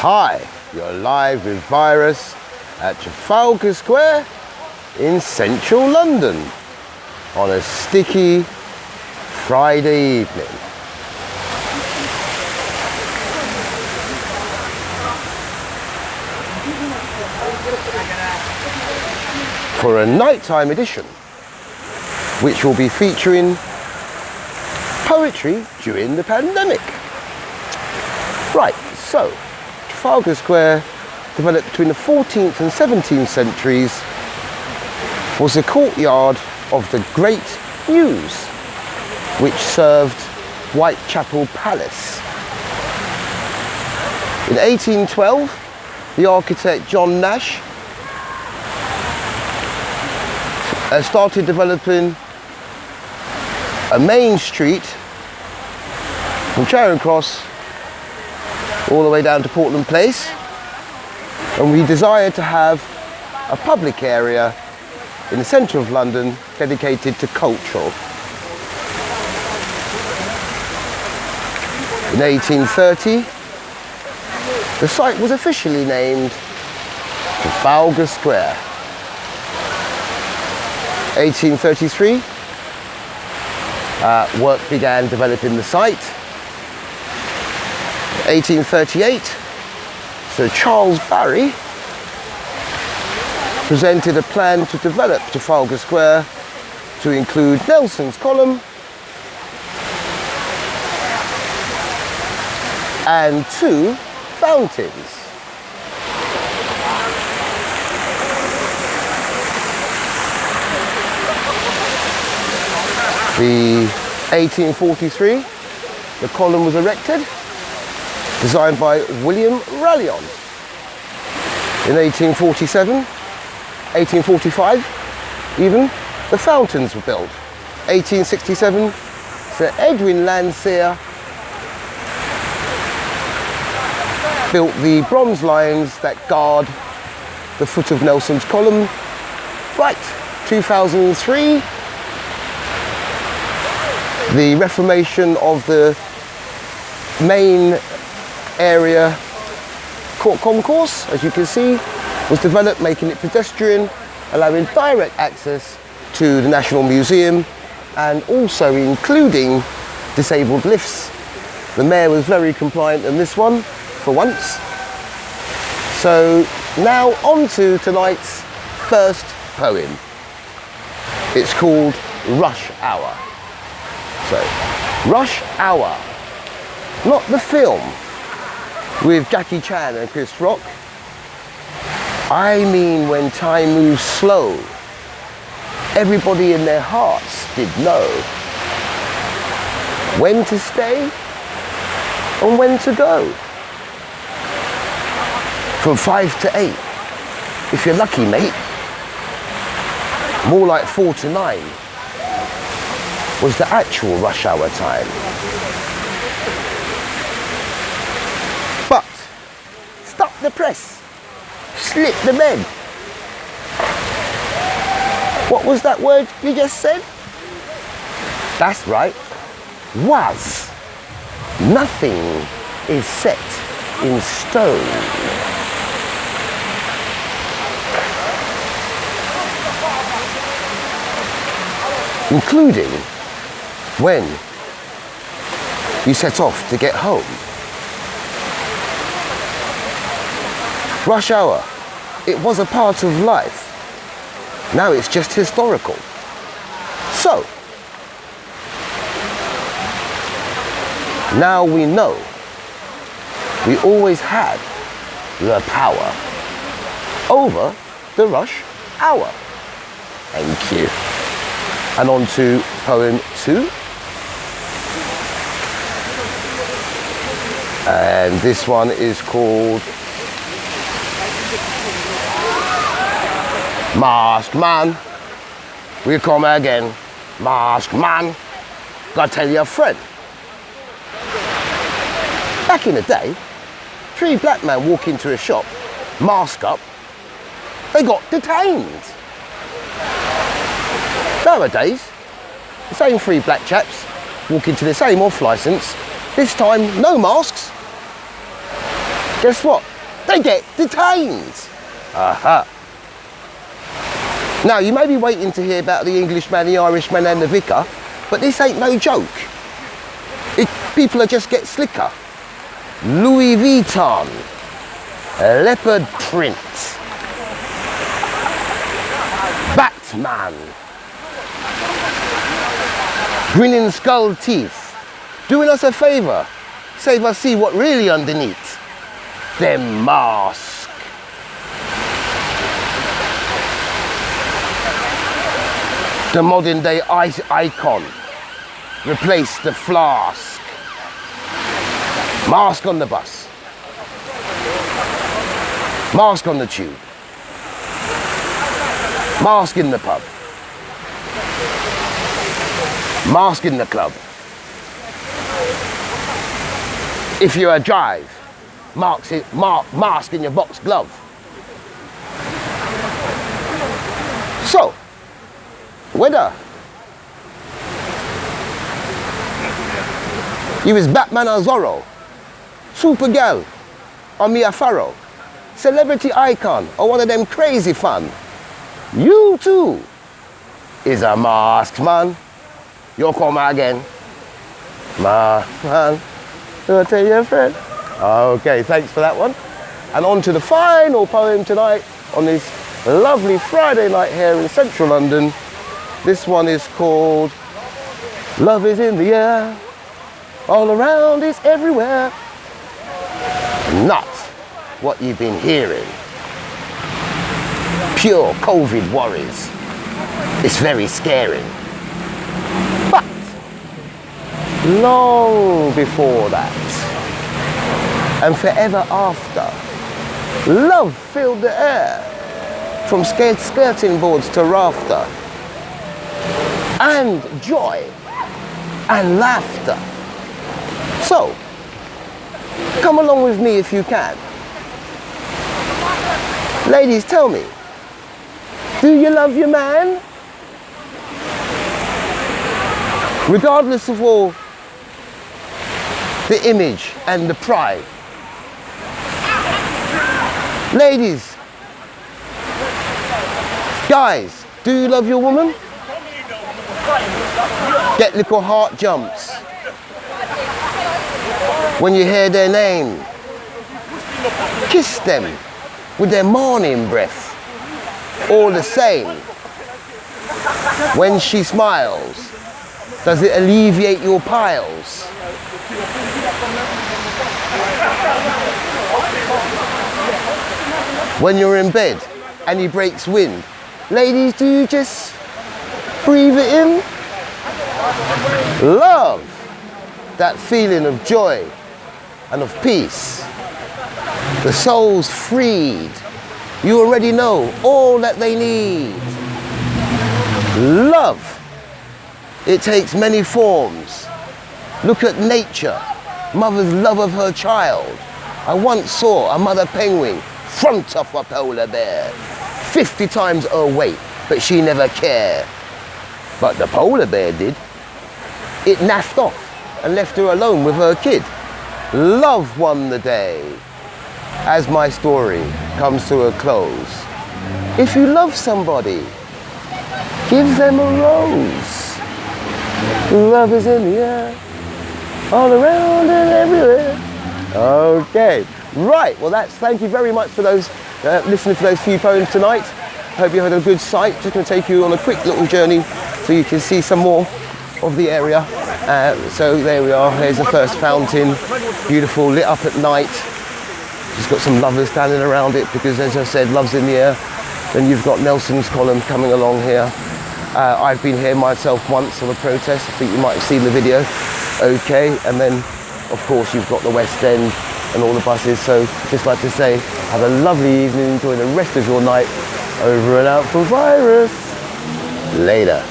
Hi, you're live with Virus at Trafalgar Square in central London on a sticky Friday evening. For a nighttime edition, which will be featuring poetry during the pandemic. Right, so Trafalgar Square, developed between the 14th and 17th centuries, was the courtyard of the Great Mews, which served Whitechapel Palace. In 1812, the architect John Nash started developing a main street from Charing Cross all the way down to Portland Place, and we desired to have a public area in the centre of London dedicated to culture. In 1830, the site was officially named Trafalgar Square. 1833, work began developing the site. 1838, Sir Charles Barry presented a plan to develop Trafalgar Square to include Nelson's Column and 2 fountains. The 1843, the column was erected, designed by William Rallion. In 1847, 1845, even, the fountains were built. 1867, Sir Edwin Landseer built the bronze lions that guard the foot of Nelson's Column. Right, 2003, the reformation of the main area court concourse, as you can see, was developed, making it pedestrian, allowing direct access to the National Museum and also including disabled lifts. The mayor was very compliant on this one for once. So now on to tonight's first poem. It's called Rush Hour. So, Rush Hour, not the film with Jackie Chan and Chris Rock. I mean when time moves slow, everybody in their hearts did know when to stay and when to go. From 5 to 8, if you're lucky, mate. More like 4 to 9 was the actual rush hour time. But stop the press, slip the bed. What was that word you just said? That's right, was. Nothing is set in stone. Including when you set off to get home. Rush hour, it was a part of life. Now it's just historical. So, now we know we always had the power over the rush hour. Thank you. And on to poem 2. And this one is called Masked Man, we come again. Masked Man, gotta tell you a friend. Back in the day, 3 black men walk into a shop, mask up, they got detained. Nowadays, the same 3 black chaps walk into the same off licence, this time no masks. Guess what? they get detained. Aha. Now, you may be waiting to hear about the Englishman, the Irishman and the vicar, but this ain't no joke. People are just get slicker. Louis Vuitton, leopard print, Batman, grinning skull teeth, doing us a favour, save us see what really underneath. Them mask. The modern day ice icon, replace the flask. Mask on the bus, mask on the tube, mask in the pub, mask in the club. If you're a drive, mask in your box glove. So, whether you is Batman or Zorro, Supergal or Mia Farrow, celebrity icon or one of them crazy fun, you too is a masked man. You'll come again. Masked man. I'll tell your friend. Okay, thanks for that one. And on to the final poem tonight on this lovely Friday night here in central London. This one is called Love is in the air, all around, it's everywhere. Not what you've been hearing. Pure COVID worries. It's very scary. But long before that, and forever after, love filled the air, from skirting boards to rafter, and joy and laughter. So, come along with me if you can. Ladies, tell me, do you love your man? Regardless of all the image and the pride. Ladies, guys, do you love your woman? Get little heart jumps when you hear their name. Kiss them with their morning breath. All the same, when she smiles, does it alleviate your piles? When you're in bed and he breaks wind, ladies, do you just breathe it in? Love that feeling of joy and of peace. The soul's freed. You already know all that they need. Love, it takes many forms. Look at nature, mother's love of her child. I once saw a mother penguin front of a polar bear, 50 times her weight, but she never cared. But the polar bear did. It naffed off and left her alone with her kid. Love won the day. As my story comes to a close, if you love somebody, give them a rose. Love is in the air, all around and everywhere. Okay, right, well thank you very much for those, listening to those few poems tonight. Hope you had a good sight. Just going to take you on a quick little journey so you can see some more of the area. So there we are, here's the first fountain, beautiful, lit up at night. Just got some lovers standing around it because, as I said, love's in the air. Then you've got Nelson's column coming along here. I've been here myself once on a protest. I think you might have seen the video. Okay, and then of course you've got the West End and all the buses. So just like to say, have a lovely evening, enjoy the rest of your night. Over and out for virus. Later.